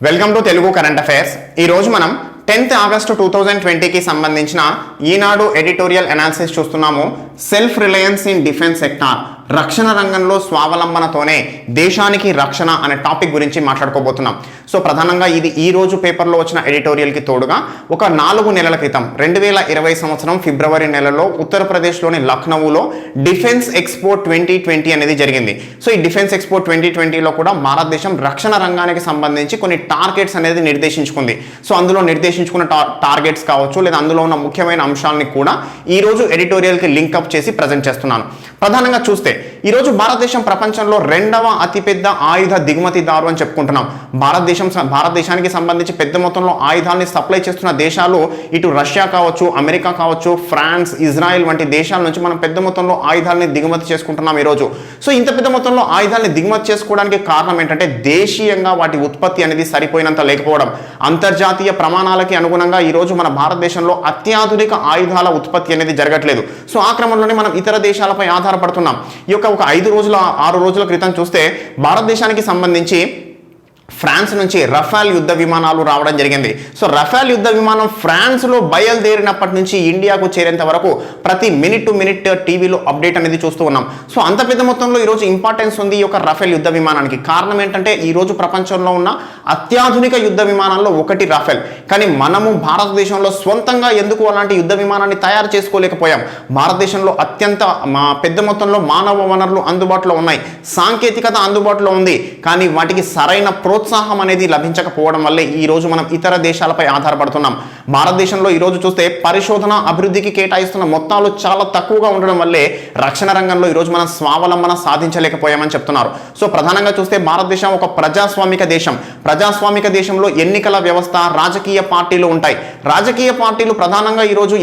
Welcome to Telugu current affairs. ఈ రోజు మనం 10th ఆగస్టు 2020కి సంబంధించిన ఈనాడు ఎడిటోరియల్ అనాలిసిస్ చూస్తున్నాము. Self Reliance in defence sector, రక్షణ రంగంలో స్వావలంబనతోనే దేశానికి రక్షణ అనే టాపిక్ గురించి మాట్లాడుకోబోతున్నాం. సో ప్రధానంగా ఇది ఈ రోజు పేపర్లో వచ్చిన ఎడిటోరియల్కి తోడుగా ఒక 4 నెలల క్రితం 2020 సంవత్సరం ఫిబ్రవరి నెలలో ఉత్తరప్రదేశ్లోని లక్నోలో డిఫెన్స్ ఎక్స్పో 2020 అనేది జరిగింది. సో ఈ డిఫెన్స్ ఎక్స్పో 2020లో కూడా భారతదేశం రక్షణ రంగానికి సంబంధించి కొన్ని టార్గెట్స్ అనేది నిర్దేశించుకుంది. సో అందులో నిర్దేశించుకున్న టార్గెట్స్ కావచ్చు, లేదా అందులో ఉన్న ముఖ్యమైన అంశాలని కూడా ఈ రోజు ఎడిటోరియల్కి లింక్అప్ చేసి ప్రజెంట్ చేస్తున్నాను. ప్రధానంగా చూస్తే ఈరోజు భారతదేశం ప్రపంచంలో 2వ అతిపెద్ద ఆయుధ దిగుమతిదారు అని చెప్పుకుంటున్నాం. భారతదేశానికి సంబంధించి పెద్ద మొత్తంలో ఆయుధాలని సప్లై చేస్తున్న దేశాలు ఇటు రష్యా కావచ్చు, అమెరికా కావచ్చు, ఫ్రాన్స్, ఇజ్రాయెల్ వంటి దేశాల నుంచి మనం పెద్ద మొత్తంలో ఆయుధాలని దిగుమతి చేసుకుంటున్నాం ఈరోజు. సో ఇంత పెద్ద మొత్తంలో ఆయుధాలని దిగుమతి చేసుకోవడానికి కారణం ఏంటంటే దేశీయంగా వాటి ఉత్పత్తి అనేది సరిపోయినంత లేకపోవడం. అంతర్జాతీయ ప్రమాణాలకి అనుగుణంగా ఈరోజు మన భారతదేశంలో అత్యాధునిక ఆయుధాల ఉత్పత్తి అనేది జరగట్లేదు. సో ఆ క్రమంలోనే మనం ఇతర దేశాలపై ఆధారపడుతున్నాం. ఈ యొక్క ఒక 6 రోజుల క్రితం చూస్తే భారతదేశానికి సంబంధించి ఫ్రాన్స్ నుంచి రఫాల్ యుద్ధ విమానాలు రావడం జరిగింది. సో రఫాల్ యుద్ధ విమానం ఫ్రాన్స్లో బయలుదేరినప్పటి నుంచి ఇండియాకు చేరేంత వరకు ప్రతి మినిట్ టు మినిట్ టీవీలో అప్డేట్ అనేది చూస్తూ ఉన్నాం. సో అంత పెద్ద మొత్తంలో ఈరోజు ఇంపార్టెన్స్ ఉంది ఈ యొక్క రఫేల్ యుద్ధ విమానానికి. కారణం ఏంటంటే ఈరోజు ప్రపంచంలో ఉన్న అత్యాధునిక యుద్ధ విమానాల్లో ఒకటి రఫేల్. కానీ మనము భారతదేశంలో స్వంతంగా ఎందుకు అలాంటి యుద్ధ విమానాన్ని తయారు చేసుకోలేకపోయాం? భారతదేశంలో అత్యంత పెద్ద మొత్తంలో మానవ వనరులు అందుబాటులో ఉన్నాయి, సాంకేతికత అందుబాటులో ఉంది, కానీ వాటికి సరైన ప్రోత్సాహం అనేది లభించకపోవడం వల్లే ఈ రోజు మనం ఇతర దేశాలపై ఆధారపడుతున్నాం. భారతదేశంలో ఈరోజు చూస్తే పరిశోధన అభివృద్ధికి కేటాయిస్తున్న మొత్తాలు చాలా తక్కువగా ఉండడం వల్లే రక్షణ రంగంలో ఈరోజు మనం స్వావలంబన సాధించలేకపోయామని చెప్తున్నారు. సో ప్రధానంగా చూస్తే భారతదేశం ఒక ప్రజాస్వామిక దేశం. ప్రజాస్వామిక దేశంలో ఎన్నికల వ్యవస్థ, రాజకీయ పార్టీలు ఉంటాయి. రాజకీయ పార్టీలు ప్రధానంగా ఈరోజు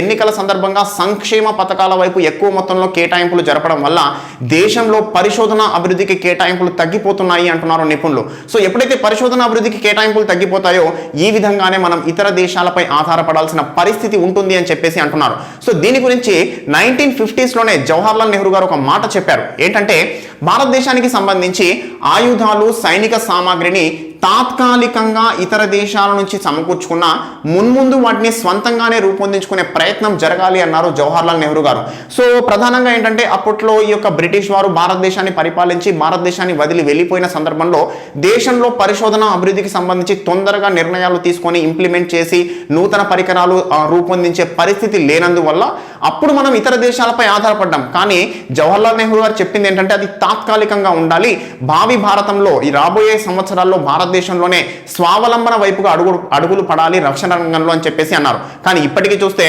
ఎన్నికల సందర్భంగా సంక్షేమ పథకాల వైపు ఎక్కువ మొత్తంలో కేటాయింపులు జరపడం వల్ల దేశంలో పరిశోధన అభివృద్ధికి కేటాయింపులు తగ్గిపోతున్నాయి అంటున్నారు నిపుణులు. సో ఎప్పుడైతే పరిశోధన అభివృద్ధికి కేటాయింపులు తగ్గిపోతాయో ఈ విధంగానే మనం ఇతర దేశాలపై ఆధారపడాల్సిన పరిస్థితి ఉంటుంది అని చెప్పేసి అంటున్నారు. సో దీని గురించి 1950sలోనే జవహర్లాల్ నెహ్రూ గారు ఒక మాట చెప్పారు. ఏంటంటే భారతదేశానికి సంబంధించి ఆయుధాలు, సైనిక సామాగ్రిని తాత్కాలికంగా ఇతర దేశాల నుంచి సమకూర్చుకున్న మున్ముందు వాటిని స్వంతంగానే రూపొందించుకునే ప్రయత్నం జరగాలి అన్నారు జవహర్లాల్ నెహ్రూ గారు. సో ప్రధానంగా ఏంటంటే అప్పట్లో ఈ యొక్క బ్రిటిష్ వారు భారతదేశాన్ని పరిపాలించి భారతదేశాన్ని వదిలి వెళ్ళిపోయిన సందర్భంలో దేశంలో పరిశోధన అభివృద్ధికి సంబంధించి తొందరగా నిర్ణయాలు తీసుకొని ఇంప్లిమెంట్ చేసి నూతన పరికరాలు రూపొందించే పరిస్థితి లేనందువల్ల అప్పుడు మనం ఇతర దేశాలపై ఆధారపడ్డాం. కానీ జవహర్లాల్ నెహ్రూ గారు చెప్పింది ఏంటంటే అది తాత్కాలికంగా ఉండాలి. భావి భారతంలో ఈ రాబోయే సంవత్సరాల్లో భారతదేశంలోనే స్వావలంబన వైపుగా అడుగులు పడాలి రక్షణ రంగంలో అని చెప్పేసి అన్నారు. కానీ ఇప్పటికీ చూస్తే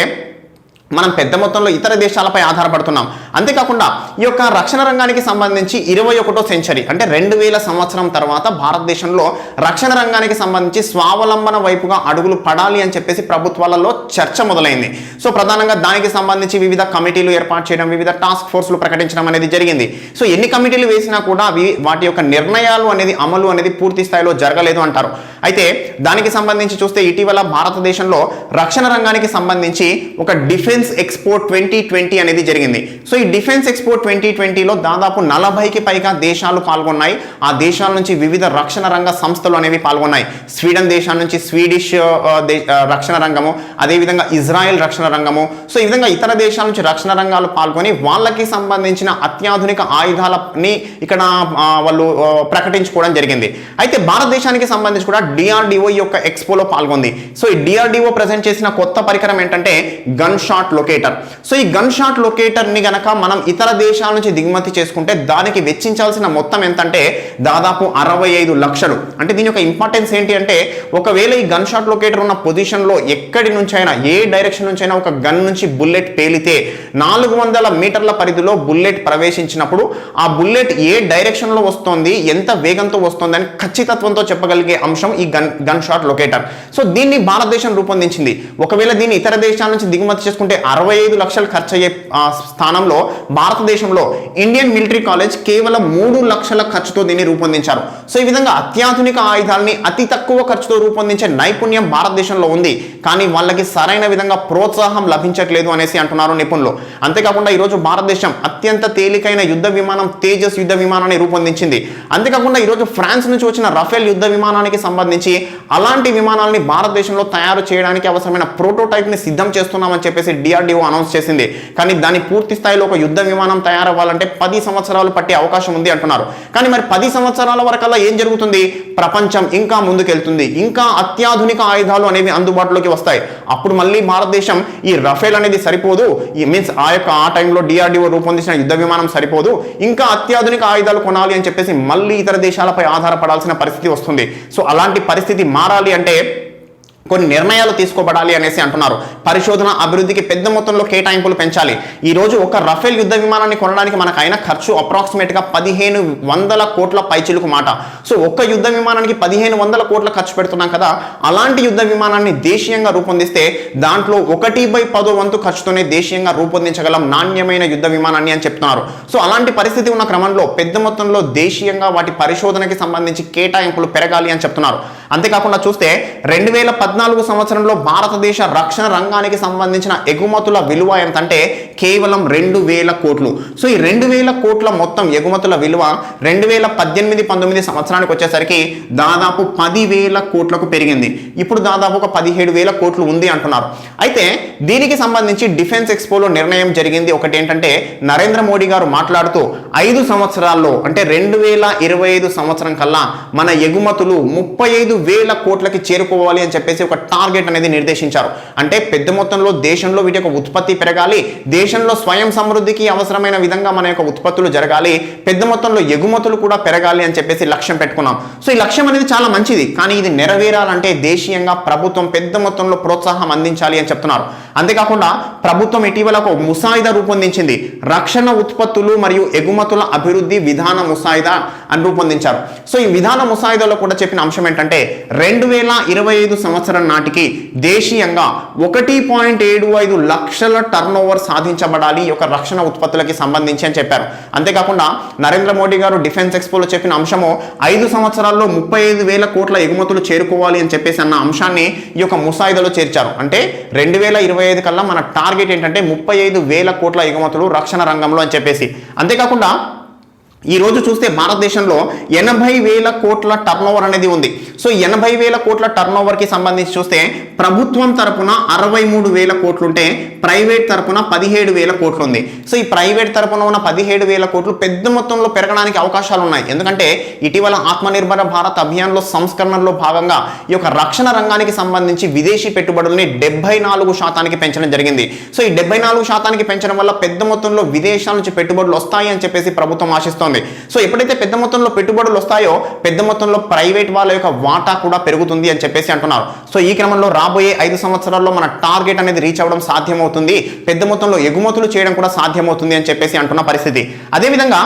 మనం పెద్ద మొత్తంలో ఇతర దేశాలపై ఆధారపడుతున్నాం. అంతేకాకుండా ఈ యొక్క రక్షణ రంగానికి సంబంధించి 21వ సెంచరీ అంటే 2000 సంవత్సరం తర్వాత భారతదేశంలో రక్షణ రంగానికి సంబంధించి స్వావలంబన వైపుగా అడుగులు పడాలి అని చెప్పేసి ప్రభుత్వాలలో చర్చ మొదలైంది. సో ప్రధానంగా దానికి సంబంధించి వివిధ కమిటీలు ఏర్పాటు చేయడం, వివిధ టాస్క్ ఫోర్స్లు ప్రకటించడం అనేది జరిగింది. సో ఎన్ని కమిటీలు వేసినా కూడా వాటి యొక్క నిర్ణయాలు అనేది అమలు అనేది పూర్తి స్థాయిలో జరగలేదు అంటారు. అయితే దానికి సంబంధించి చూస్తే ఇటీవల భారతదేశంలో రక్షణ రంగానికి సంబంధించి ఒక డిఫెన్స్ ఎక్స్పో 2020 అనేది జరిగింది. సో ఈ డిఫెన్స్ ఎక్స్పో 2020లో దాదాపు 40కి పైగా దేశాలు పాల్గొన్నాయి. ఆ దేశాల నుంచి వివిధ రక్షణ రంగ సంస్థలు అనేవి పాల్గొన్నాయి. స్వీడన్ దేశం నుంచి స్వీడిష్ రక్షణ రంగము, అదేవిధంగా ఇజ్రాయెల్ రక్షణ రంగము. సో ఈ విధంగా ఇతర దేశాల నుంచి రక్షణ రంగాలు పాల్గొని వాళ్ళకి సంబంధించిన అత్యాధునిక ఆయుధాలని ఇక్కడ వాళ్ళు ప్రకటించుకోవడం జరిగింది. అయితే భారతదేశానికి సంబంధించి కూడా డిఆర్డిఓ ఈ యొక్క ఎక్స్పోలో పాల్గొంది. సో ఈ డిఆర్డిఓ ప్రజెంట్ చేసిన కొత్త పరికరం ఏంటంటే గన్ షాట్ లొకేటర్. సో ఈ గన్ షాట్ లొకేటర్ ని గనక మనం ఇతర దేశాల నుంచి దిగుమతి చేసుకుంటే దానికి వెచ్చించాల్సిన మొత్తం ఎంత అంటే దాదాపు 65 లక్షలు. అంటే దీని యొక్క ఇంపార్టెన్స్ ఏంటి అంటే ఒకవేళ ఈ గన్ షాట్ లొకేటర్ ఉన్న పొజిషన్ లో ఎక్కడి నుంచి అయినా, ఏ డైరెక్షన్ నుంచి అయినా ఒక గన్ నుంచి బుల్లెట్ పేలితే 400 మీటర్ల పరిధిలో బుల్లెట్ ప్రవేశించినప్పుడు ఆ బుల్లెట్ ఏ డైరెక్షన్ లో వస్తుంది, ఎంత వేగంతో వస్తుంది అని ఖచ్చితత్వంతో చెప్పగలిగే అంశం ఈ గన్ షాట్ లొకేటర్. సో దీన్ని భారతదేశం రూపొందించింది. ఒకవేళ దీన్ని ఇతర దేశాల నుంచి దిగుమతి చేసుకుంటే చూసుకుంటే 65 లక్షలు ఖర్చు అయ్యే స్థానంలో భారతదేశంలో ఇండియన్ మిలిటరీ కాలేజ్ కేవలం 3 లక్షల ఖర్చుతో దీన్ని రూపొందించారు. సో ఈ విధంగా అత్యాధునిక ఆయుధాలని అతి తక్కువ ఖర్చుతో రూపొందించే నైపుణ్యం భారతదేశంలో ఉంది, కానీ వాళ్ళకి సరైన విధంగా ప్రోత్సాహం లభించట్లేదు అనేసి అంటున్నారు నిపుణులు. అంతేకాకుండా ఈరోజు భారతదేశం అత్యంత తేలికైన యుద్ధ విమానం తేజస్ యుద్ధ విమానాన్ని రూపొందించింది. అంతేకాకుండా ఈరోజు ఫ్రాన్స్ నుంచి వచ్చిన రఫేల్ యుద్ధ విమానానికి సంబంధించి అలాంటి విమానాలని భారతదేశంలో తయారు చేయడానికి అవసరమైన ప్రోటోటైప్ ని సిద్ధం చేస్తున్నామని చెప్పేసి DRDO అనౌన్స్ చేసింది. కానీ దాని పూర్తి స్థాయిలో ఒక యుద్ధ విమానం తయారవ్వాలంటే 10 సంవత్సరాలు పట్టే అవకాశం ఉంది అంటున్నారు. కానీ మరి 10 సంవత్సరాల వరకల్లా ఏం జరుగుతుంది? ప్రపంచం ఇంకా ముందుకెళ్తుంది, ఇంకా అత్యాధునిక ఆయుధాలు అనేవి అందుబాటులోకి వస్తాయి. అప్పుడు మళ్ళీ భారతదేశం ఈ రఫేల్ అనేది సరిపోదు, మీన్స్ ఆ టైంలో DRDO రూపొందించిన యుద్ధ విమానం సరిపోదు, ఇంకా అత్యాధునిక ఆయుధాలు కొనాలి అని చెప్పేసి మళ్ళీ ఇతర దేశాలపై ఆధారపడాల్సిన పరిస్థితి వస్తుంది. సో అలాంటి పరిస్థితి మారాలి అంటే కొన్ని నిర్ణయాలు తీసుకోబడాలి అనేసి అంటున్నారు. పరిశోధన అభివృద్ధికి పెద్ద మొత్తంలో కేటాయింపులు పెంచాలి. ఈ రోజు ఒక రఫేల్ యుద్ధ విమానాన్ని కొనడానికి మనకు అయిన ఖర్చు అప్రాక్సిమేట్గా 1500 కోట్ల పైచిలుకు మాట. సో ఒక్క యుద్ధ విమానానికి 1500 కోట్ల ఖర్చు పెడుతున్నాం కదా, అలాంటి యుద్ధ విమానాన్ని దేశీయంగా రూపొందిస్తే దాంట్లో 1/10 వంతు ఖర్చుతోనే దేశీయంగా రూపొందించగలం నాణ్యమైన యుద్ధ విమానాన్ని అని చెప్తున్నారు. సో అలాంటి పరిస్థితి ఉన్న క్రమంలో పెద్ద మొత్తంలో దేశీయంగా వాటి పరిశోధనకి సంబంధించి కేటాయింపులు పెరగాలి అని చెప్తున్నారు. అంతేకాకుండా చూస్తే 2014 సంవత్సరంలో భారతదేశ రక్షణ రంగానికి సంబంధించిన ఎగుమతుల విలువ ఎంతంటే కేవలం 2000 కోట్లు. సో ఈ 2000 కోట్ల మొత్తం ఎగుమతుల విలువ 2018-19 సంవత్సరానికి వచ్చేసరికి దాదాపు 10,000 కోట్లకు పెరిగింది. ఇప్పుడు దాదాపు ఒక 17,000 కోట్లు ఉంది అంటున్నారు. అయితే దీనికి సంబంధించి డిఫెన్స్ ఎక్స్పోలో నిర్ణయం జరిగింది. ఒకటి ఏంటంటే నరేంద్ర మోడీ గారు మాట్లాడుతూ 5 సంవత్సరాల్లో అంటే 2025 సంవత్సరం కల్లా మన ఎగుమతులు 35,000 కోట్లకి చేరుకోవాలి అని చెప్పేసి ఒక టార్గెట్ అనేది నిర్దేశించారు. అంటే పెద్ద మొత్తంలో దేశంలో వీటి యొక్క ఉత్పత్తి పెరగాలి, దేశంలో స్వయం సమృద్ధికి అవసరమైన విధంగా మన యొక్క ఉత్పత్తులు జరగాలి, పెద్ద మొత్తంలో ఎగుమతులు కూడా పెరగాలి అని చెప్పేసి లక్ష్యం పెట్టుకున్నాం. సో ఈ లక్ష్యం అనేది చాలా మంచిది, కానీ ఇది నెరవేరాలంటే దేశీయంగా ప్రభుత్వం పెద్ద మొత్తంలో ప్రోత్సాహం అందించాలి అని చెప్తున్నారు. అంతేకాకుండా ప్రభుత్వం ఇటీవల ఒక ముసాయిదా రూపొందించింది, రక్షణ ఉత్పత్తులు మరియు ఎగుమతుల అభివృద్ధి విధాన ముసాయిదా అని రూపొందించారు. సో ఈ విధాన ముసాయిదాలో కూడా చెప్పిన అంశం ఏంటంటే 2025 సంవత్సరం నాటికి దేశీయంగా 1.75 లక్షల టర్న్ ఓవర్ సాధించబడాలి ఈ యొక్క రక్షణ ఉత్పత్తులకి సంబంధించి అని చెప్పారు. అంతేకాకుండా నరేంద్ర మోడీ గారు డిఫెన్స్ ఎక్స్పోలో చెప్పిన అంశము 5 సంవత్సరాల్లో 35,000 కోట్ల ఎగుమతులు చేరుకోవాలి అని చెప్పేసి అన్న అంశాన్ని ఈ యొక్క ముసాయిదాలో చేర్చారు. అంటే 2025 కల్లా మన టార్గెట్ ఏంటంటే 35,000 కోట్ల ఎగుమతులు రక్షణ రంగంలో అని చెప్పేసి. అంతేకాకుండా ఈ రోజు చూస్తే భారతదేశంలో 80,000 కోట్ల టర్న్ ఓవర్ అనేది ఉంది. సో 80,000 కోట్ల టర్న్ ఓవర్ కి సంబంధించి చూస్తే ప్రభుత్వం తరపున 63,000 కోట్లు ఉంటే ప్రైవేట్ తరపున 17,000 కోట్లు ఉంది. సో ఈ ప్రైవేట్ తరపున ఉన్న 17,000 కోట్లు పెద్ద మొత్తంలో పెరగడానికి అవకాశాలు ఉన్నాయి. ఎందుకంటే ఇటీవల ఆత్మనిర్భర భారత్ అభియాన్లో సంస్కరణలో భాగంగా ఈ యొక్క రక్షణ రంగానికి సంబంధించి విదేశీ పెట్టుబడుల్ని 74% పెంచడం జరిగింది. సో ఈ 74% పెంచడం వల్ల పెద్ద మొత్తంలో విదేశాల నుంచి పెట్టుబడులు వస్తాయి అని చెప్పేసి ప్రభుత్వం ఆశిస్తోంది. సో ఎప్పుడైతే పెద్ద మొత్తంలో పెట్టుబడులు వస్తాయో పెద్ద మొత్తంలో ప్రైవేట్ వాళ్ళ యొక్క వాటా కూడా పెరుగుతుంది అని చెప్పేసి అంటున్నారు. సో ఈ క్రమంలో రాబోయే 5 సంవత్సరాల్లో మన టార్గెట్ అనేది రీచ్ అవ్వడం సాధ్యమవుతుంది, పెద్ద మొత్తంలో ఎగుమతులు చేయడం కూడా సాధ్యమవుతుంది అని చెప్పేసి అంటున్న పరిస్థితి. అదేవిధంగా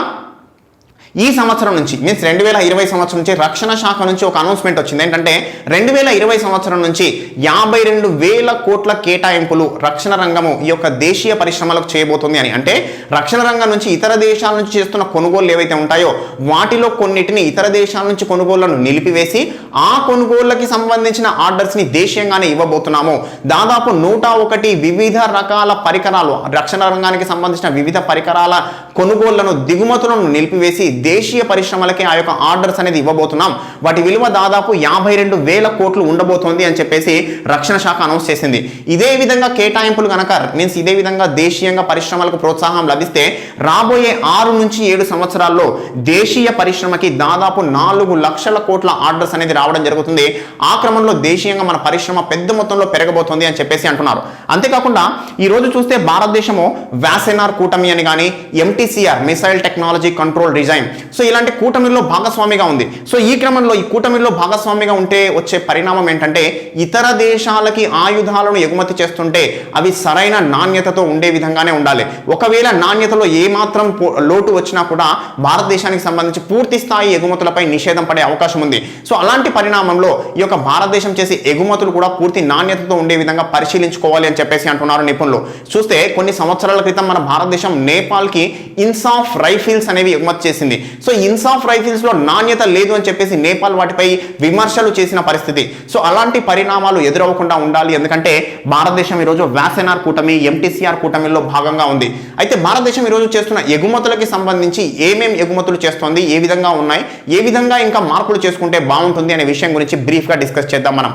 ఈ సంవత్సరం నుంచి మీన్స్ 2020 సంవత్సరం నుంచి రక్షణ శాఖ నుంచి ఒక అనౌన్స్మెంట్ వచ్చింది. ఏంటంటే 2020 సంవత్సరం నుంచి 52,000 కోట్ల కేటాయింపులు రక్షణ రంగము ఈ యొక్క దేశీయ పరిశ్రమలకు చేయబోతుంది అని. అంటే రక్షణ రంగం నుంచి ఇతర దేశాల నుంచి చేస్తున్న కొనుగోళ్లు ఏవైతే ఉంటాయో వాటిలో కొన్నిటిని ఇతర దేశాల నుంచి కొనుగోళ్లను నిలిపివేసి ఆ కొనుగోళ్లకి సంబంధించిన ఆర్డర్స్ ని దేశీయంగానే ఇవ్వబోతున్నాము. దాదాపు 101 వివిధ రకాల పరికరాలు రక్షణ రంగానికి సంబంధించిన వివిధ పరికరాల కొనుగోళ్లను దిగుమతులను నిలిపివేసి దేశీయ పరిశ్రమలకి ఆ యొక్క ఆర్డర్స్ అనేది ఇవ్వబోతున్నాం. వాటి విలువ దాదాపు 52,000 కోట్లు ఉండబోతోంది అని చెప్పేసి రక్షణ శాఖ అనౌన్స్ చేసింది. ఇదే విధంగా కేటాయింపులు కనుక మీన్స్ ఇదే విధంగా దేశీయంగా పరిశ్రమలకు ప్రోత్సాహం లభిస్తే రాబోయే 6 నుంచి 7 సంవత్సరాల్లో దేశీయ పరిశ్రమకి దాదాపు 4 లక్షల కోట్ల ఆర్డర్స్ అనేది రావడం జరుగుతుంది. ఆ క్రమంలో దేశీయంగా మన పరిశ్రమ పెద్ద మొత్తంలో పెరగబోతోంది అని చెప్పేసి అంటున్నారు. అంతేకాకుండా ఈ రోజు చూస్తే భారతదేశము వ్యాసెనార్ కూటమి అని కానీ MT MTCR missile technology control design. So ఇలాంటి కూటమిలో భాగస్వామిగా ఉంది. సో ఈ క్రమంలో ఈ కూటమిలో భాగస్వామిగా ఉంటే వచ్చే పరిణామం ఏంటంటే ఇతర దేశాలకి ఆయుధాలను ఎగుమతి చేస్తుంటే అవి సరైన నాణ్యతతో ఉండే విధంగానే ఉండాలి. ఒకవేళ నాణ్యతలో ఏమాత్రం లోటు వచ్చినా కూడా భారతదేశానికి సంబంధించి పూర్తి స్థాయి ఎగుమతులపై నిషేధం పడే అవకాశం ఉంది. సో అలాంటి పరిణామంలో ఈ యొక్క భారతదేశం చేసే ఎగుమతులు కూడా పూర్తి నాణ్యతతో ఉండే విధంగా పరిశీలించుకోవాలి అని చెప్పేసి అంటున్నారు నిపుణులు. చూస్తే కొన్ని సంవత్సరాల క్రితం మన భారతదేశం నేపాల్కి ఇన్సాఫ్ రైఫిల్స్ అనేవి ఎగుమతి చేసింది. సో ఇన్సాఫ్ రైఫిల్స్ లో నాణ్యత లేదు అని చెప్పేసి నేపాల్ వాటిపై విమర్శలు చేసిన పరిస్థితి. సో అలాంటి పరిణామాలు ఎదురవ్వకుండా ఉండాలి. ఎందుకంటే భారతదేశం ఈరోజు వ్యాసెనార్ కూటమి, MTCR కూటమిలో భాగంగా ఉంది. అయితే భారతదేశం ఈరోజు చేస్తున్న ఎగుమతులకి సంబంధించి ఏమేం ఎగుమతులు చేస్తోంది, ఏ విధంగా ఉన్నాయి, ఏ విధంగా ఇంకా మార్పులు చేసుకుంటే బాగుంటుంది అనే విషయం గురించి బ్రీఫ్ గా డిస్కస్ చేద్దాం మనం.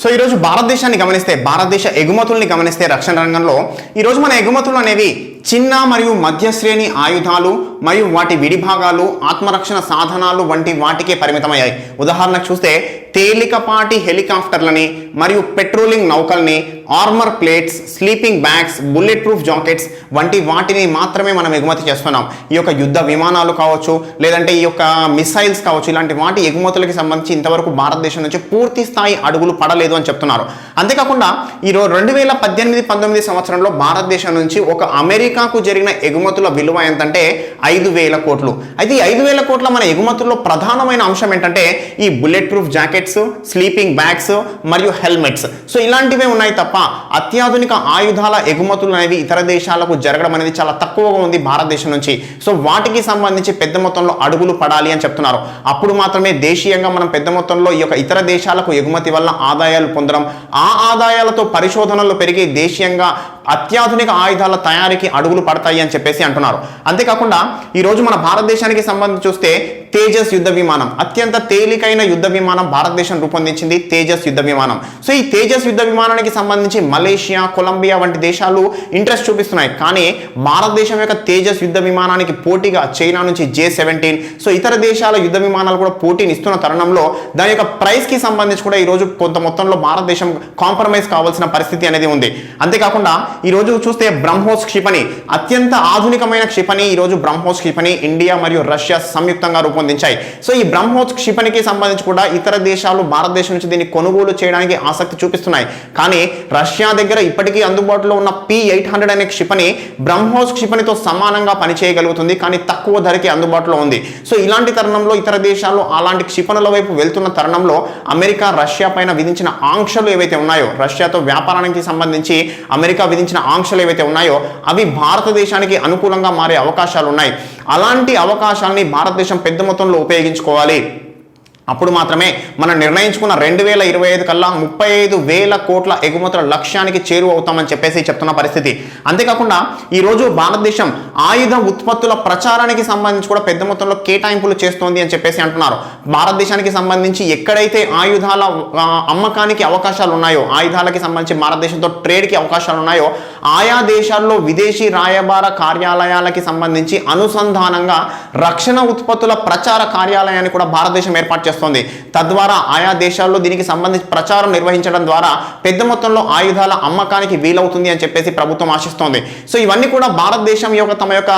సో ఈరోజు భారతదేశాన్ని గమనిస్తే, భారతదేశ ఎగుమతుల్ని గమనిస్తే రక్షణ రంగంలో ఈరోజు మన ఎగుమతులు అనేవి చిన్న మరియు మధ్య శ్రేణి ఆయుధాలు మరియు వాటి విడిభాగాలు, ఆత్మరక్షణ సాధనాలు వంటి వాటికే పరిమితమయ్యాయి. ఉదాహరణకు చూస్తే తేలికపాటి హెలికాప్టర్లని మరియు పెట్రోలింగ్ నౌకల్ని, armour plates, sleeping bags, bullet proof jackets వంటి వాటిని మాత్రమే మనం ఎగుమతి చేస్తున్నాం. ఈ యొక్క యుద్ధ విమానాలు కావచ్చు, లేదంటే ఈ యొక్క మిసైల్స్ కావచ్చు, ఇలాంటి వాటి ఎగుమతులకి సంబంధించి ఇంతవరకు భారతదేశం నుంచి పూర్తి స్థాయి అడుగులు పడలేదు అని చెప్తున్నారు. అంతేకాకుండా ఈరోజు 2018-19 సంవత్సరంలో భారతదేశం నుంచి ఒక అమెరికాకు జరిగిన ఎగుమతుల విలువ ఎంతంటే 5,000 కోట్లు. అయితే ఈ 5,000 కోట్ల మన ఎగుమతుల్లో ప్రధానమైన అంశం ఏంటంటే ఈ bullet proof jackets, sleeping bags మరియు హెల్మెట్స్. సో ఇలాంటివే ఉన్నాయి తప్ప అత్యాధునిక ఆయుధాల ఎగుమతులు అనేవి ఇతర దేశాలకు జరగడం అనేది చాలా తక్కువగా ఉంది భారతదేశం నుంచి. సో వాటికి సంబంధించి పెద్ద మొత్తంలో అడుగులు పడాలి అని చెప్తున్నారు. అప్పుడు మాత్రమే దేశీయంగా మనం పెద్ద మొత్తంలో ఈ యొక్క ఇతర దేశాలకు ఎగుమతి వల్ల ఆదాయాలు పొందడం, ఆ ఆదాయాలతో పరిశోధనలు పెరిగి దేశీయంగా అత్యాధునిక ఆయుధాల తయారీకి అడుగులు పడతాయి అని చెప్పేసి అంటున్నారు. అంతేకాకుండా ఈరోజు మన భారతదేశానికి సంబంధించి చూస్తే తేజస్ యుద్ధ విమానం, అత్యంత తేలికైన యుద్ధ విమానం భారతదేశం రూపొందించింది తేజస్ యుద్ధ విమానం. సో ఈ తేజస్ యుద్ధ విమానానికి సంబంధించి మలేషియా, కొలంబియా వంటి దేశాలు ఇంట్రెస్ట్ చూపిస్తున్నాయి. కానీ భారతదేశం యొక్క తేజస్ యుద్ధ విమానానికి పోటీగా చైనా నుంచి J-17, సో ఇతర దేశాల యుద్ధ విమానాలు కూడా పోటీని ఇస్తున్న తరుణంలో దాని యొక్క ప్రైస్ కి సంబంధించి కూడా ఈరోజు కొంత మొత్తంలో భారతదేశం కాంప్రమైజ్ కావాల్సిన పరిస్థితి అనేది ఉంది. అంతేకాకుండా ఈరోజు చూస్తే బ్రహ్మోస్ క్షిపణి, అత్యంత ఆధునికమైన క్షిపణి. ఈరోజు బ్రహ్మోస్ క్షిపణి ఇండియా మరియు రష్యా సంయుక్తంగా రూపొందించాయి. సో ఈ బ్రహ్మోస్ క్షిపణికి సంబంధించి కూడా ఇతర దేశాలు భారతదేశం నుంచి దీన్ని కొనుగోలు చేయడానికి ఆసక్తి చూపిస్తున్నాయి. కానీ రష్యా దగ్గర ఇప్పటికీ అందుబాటులో ఉన్న P-800 అనే క్షిపణి బ్రహ్మోస్ క్షిపణితో సమానంగా పనిచేయగలుగుతుంది, కానీ తక్కువ ధరకి అందుబాటులో ఉంది. సో ఇలాంటి తరుణంలో ఇతర దేశాలు అలాంటి క్షిపణుల వైపు వెళ్తున్న తరుణంలో అమెరికా రష్యా పైన విధించిన ఆంక్షలు ఏవైతే ఉన్నాయో, రష్యాతో వ్యాపారానికి సంబంధించి అమెరికా విధించిన ఆంక్షలు ఏవైతే ఉన్నాయో అవి భారతదేశానికి అనుకూలంగా మారే అవకాశాలు ఉన్నాయి. అలాంటి అవకాశాలని భారతదేశం పెద్ద మొత్తంలో ఉపయోగించుకోవాలి. అప్పుడు మాత్రమే మనం నిర్ణయించుకున్న 2025 కల్లా 35,000 కోట్ల ఎగుమతుల లక్ష్యానికి చేరువవుతామని చెప్పేసి చెప్తున్న పరిస్థితి. అంతేకాకుండా ఈరోజు భారతదేశం ఆయుధ ఉత్పత్తుల ప్రచారానికి సంబంధించి కూడా పెద్ద మొత్తంలో కేటాయింపులు చేస్తోంది అని చెప్పేసి అంటున్నారు. భారతదేశానికి సంబంధించి ఎక్కడైతే ఆయుధాల అమ్మకానికి అవకాశాలు ఉన్నాయో, ఆయుధాలకి సంబంధించి భారతదేశంతో ట్రేడ్కి అవకాశాలు ఉన్నాయో, ఆయా దేశాల్లో విదేశీ రాయబార కార్యాలయాలకి సంబంధించి అనుసంధానంగా రక్షణ ఉత్పత్తుల ప్రచార కార్యాలయాన్ని కూడా భారతదేశం ఏర్పాటు చేస్తుంది. తద్వారా ఆయా దేశాల్లో దీనికి సంబంధించి ప్రచారం నిర్వహించడం ద్వారా పెద్ద మొత్తంలో ఆయుధాల అమ్మకానికి వీలవుతుంది అని చెప్పేసి ప్రభుత్వం ఆశిస్తోంది. సో ఇవన్నీ కూడా భారతదేశం తమ యొక్క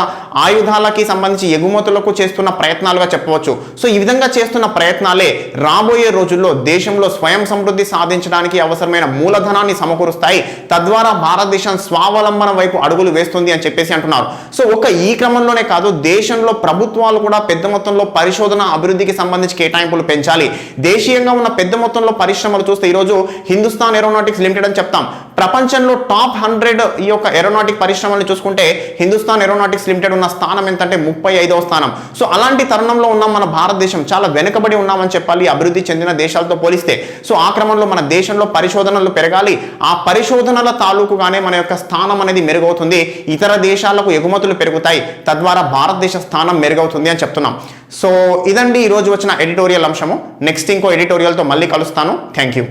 ఆయుధాలకి సంబంధించి ఎగుమతులకు చేస్తున్న ప్రయత్నాలుగా చెప్పవచ్చు. సో ఈ విధంగా చేస్తున్న ప్రయత్నాలే రాబోయే రోజుల్లో దేశంలో స్వయం సమృద్ధి సాధించడానికి అవసరమైన మూలధనాన్ని సమకూరుస్తాయి. తద్వారా భారతదేశం స్వావలంబన వైపు అడుగులు వేస్తుంది అని చెప్పేసి అంటున్నారు. సో ఈ క్రమంలోనే కాదు, దేశంలో ప్రభుత్వాలు కూడా పెద్ద మొత్తంలో పరిశోధన అభివృద్ధికి సంబంధించి కేటాయింపులు పెంచాలి. దేశీయంగా ఉన్న పెద్ద మొత్తంలో పరిశ్రమలు చూస్తే ఈరోజు హిందుస్థాన్ ఏరోనాటిక్స్ లిమిటెడ్ అని చెప్తాం. ప్రపంచంలో టాప్ 100 ఈ యొక్క ఏరోనాటిక్ పరిశ్రమలను చూసుకుంటే హిందుస్థాన్ ఏరోనాటిక్స్ లిమిటెడ్ ఉన్న స్థానం ఎంతంటే 35వ స్థానం. సో అలాంటి తరుణంలో ఉన్న మన భారతదేశం చాలా వెనుకబడి ఉన్నామని చెప్పాలి అభివృద్ధి చెందిన దేశాలతో పోలిస్తే. సో ఆ క్రమంలో మన దేశంలో పరిశోధనలు పెరగాలి. ఆ పరిశోధనల తాలూకుగానే మన యొక్క స్థానం అనేది మెరుగవుతుంది. ఇతర దేశాలకు ఎగుమతులు పెరుగుతాయి. తద్వారా భారతదేశ స్థానం మెరుగవుతుంది అని చెప్తున్నాం. సో ఇదండి ఈరోజు వచ్చిన ఎడిటోరియల్ అంశము. నెక్స్ట్ ఇంకో ఎడిటోరియల్తో మళ్ళీ కలుస్తాను. Thank you.